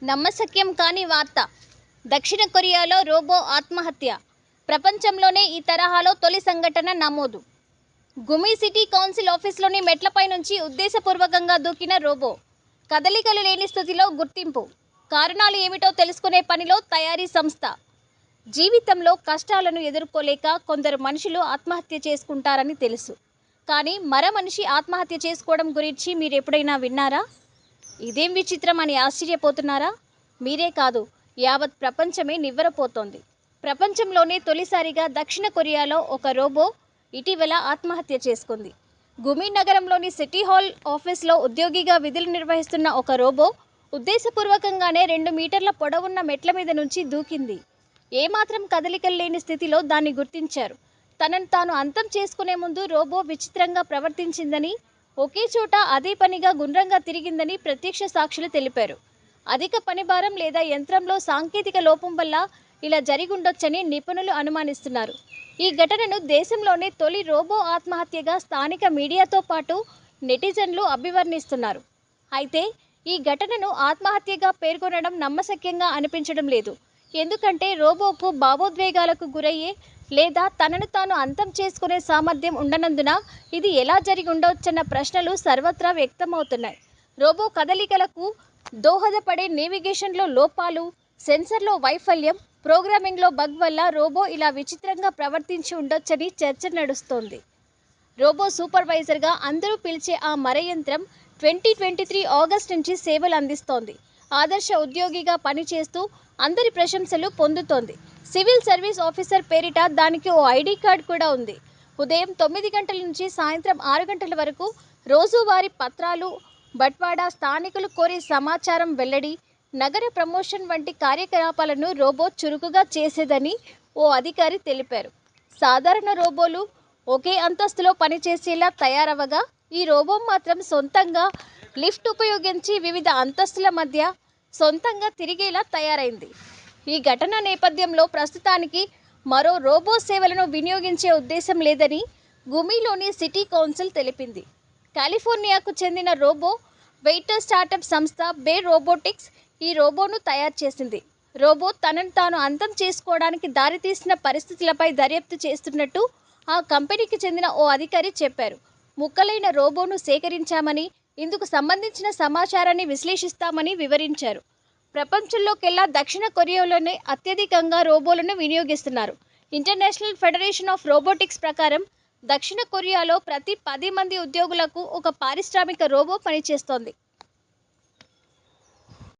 నమ్మశక్యం కాని వార్త. దక్షిణ కొరియాలో రోబో ఆత్మహత్య. ప్రపంచంలోనే ఈ తరహాలో తొలి సంఘటన నమోదు. గుమి సిటీ కౌన్సిల్ ఆఫీస్లోని మెట్లపై నుంచి ఉద్దేశపూర్వకంగా దూకిన రోబో. కదలికలు లేని స్థితిలో గుర్తింపు. కారణాలు ఏమిటో తెలుసుకునే పనిలో తయారీ సంస్థ. జీవితంలో కష్టాలను ఎదుర్కోలేక కొందరు మనుషులు ఆత్మహత్య చేసుకుంటారని తెలుసు. కానీ మరో మనిషి ఆత్మహత్య చేసుకోవడం గురించి మీరెప్పుడైనా విన్నారా? ఇదేం విచిత్రం అని ఆశ్చర్యపోతున్నారా? మీరే కాదు, యావత్ ప్రపంచమే నివ్వెరపోతోంది. ప్రపంచంలోనే తొలిసారిగా దక్షిణ కొరియాలో ఒక రోబో ఇటీవల ఆత్మహత్య చేసుకుంది. గుమి నగరంలోని సిటీ హాల్ ఆఫీస్లో ఉద్యోగిగా విధులు నిర్వహిస్తున్న ఒక రోబో ఉద్దేశపూర్వకంగానే 2 మీటర్ల పొడవున్న మెట్ల మీద నుంచి దూకింది. ఏమాత్రం కదలికలు లేని స్థితిలో దాన్ని గుర్తించారు. తనను తాను అంతం చేసుకునే ముందు రోబో విచిత్రంగా ప్రవర్తించిందని, ఒకే చోట అదే పనిగా గుండ్రంగా తిరిగిందని ప్రత్యక్ష సాక్షులు తెలిపారు. అధిక పనిభారం లేదా యంత్రంలో సాంకేతిక లోపం వల్ల ఇలా జరిగుండొచ్చని నిపుణులు అనుమానిస్తున్నారు. ఈ ఘటనను దేశంలోనే తొలి రోబో ఆత్మహత్యగా స్థానిక మీడియాతో పాటు నెటిజన్లు అభివర్ణిస్తున్నారు. అయితే ఈ ఘటనను ఆత్మహత్యగా పేర్కొనడం నమ్మశక్యంగా అనిపించడం లేదు. ఎందుకంటే రోబోకు భావోద్వేగాలకు గురయ్యే లేదా తనను తాను అంతం చేసుకునే సామర్థ్యం ఉండనందున ఇది ఎలా జరిగి ఉండవచ్చన్న ప్రశ్నలు సర్వత్రా వ్యక్తమవుతున్నాయి. రోబో కదలికలకు దోహదపడే నేవిగేషన్లో లోపాలు, సెన్సర్లో వైఫల్యం, ప్రోగ్రామింగ్లో బగ్ వల్ల రోబో ఇలా విచిత్రంగా ప్రవర్తించి ఉండొచ్చని చర్చ నడుస్తోంది. రోబో సూపర్వైజర్గా అందరూ పిలిచే ఆ మరయంత్రం 2023 ఆగస్టు నుంచి సేవలు అందిస్తోంది. ఆదర్శ ఉద్యోగిగా పనిచేస్తూ అందరి ప్రశంసలు పొందుతోంది. సివిల్ సర్వీస్ ఆఫీసర్ పేరిట దానికి ఓ ఐడి కార్డు కూడా ఉంది. ఉదయం 9 గంటల నుంచి సాయంత్రం 6 గంటల వరకు రోజువారీ పత్రాలు, బట్వాడా, స్థానికులు కోరే సమాచారం వెల్లడి, నగర ప్రమోషన్ వంటి కార్యకలాపాలను రోబో చురుకుగా చేసేదని ఓ అధికారి తెలిపారు. సాధారణ రోబోలు ఒకే అంతస్తులో పనిచేసేలా తయారవగా, ఈ రోబో మాత్రం సొంతంగా లిఫ్ట్ ఉపయోగించి వివిధ అంతస్తుల మధ్య సొంతంగా తిరిగేలా తయారైంది. ఈ ఘటన నేపథ్యంలో ప్రస్తుతానికి మరో రోబో సేవలను వినియోగించే ఉద్దేశం లేదని గుమిలోని సిటీ కౌన్సిల్ తెలిపింది. కాలిఫోర్నియాకు చెందిన రోబో వెయిటర్ స్టార్టప్ సంస్థ బే రోబోటిక్స్ ఈ రోబోను తయారు చేసింది. రోబో తనను తాను అంతం చేసుకోవడానికి దారితీసిన పరిస్థితులపై దర్యాప్తు చేస్తున్నట్టు ఆ కంపెనీకి చెందిన ఓ అధికారి చెప్పారు. ముక్కలైన రోబోను సేకరించామని, ఇందుకు సంబంధించిన సమాచారాన్ని విశ్లేషిస్తామని వివరించారు. ప్రపంచంలోకెల్లా దక్షిణ కొరియాలోనే అత్యధికంగా రోబోలను వినియోగిస్తున్నారు. ఇంటర్నేషనల్ ఫెడరేషన్ ఆఫ్ రోబోటిక్స్ ప్రకారం దక్షిణ కొరియాలో ప్రతి 10 మంది ఉద్యోగులకు ఒక పారిశ్రామిక రోబో పనిచేస్తోంది.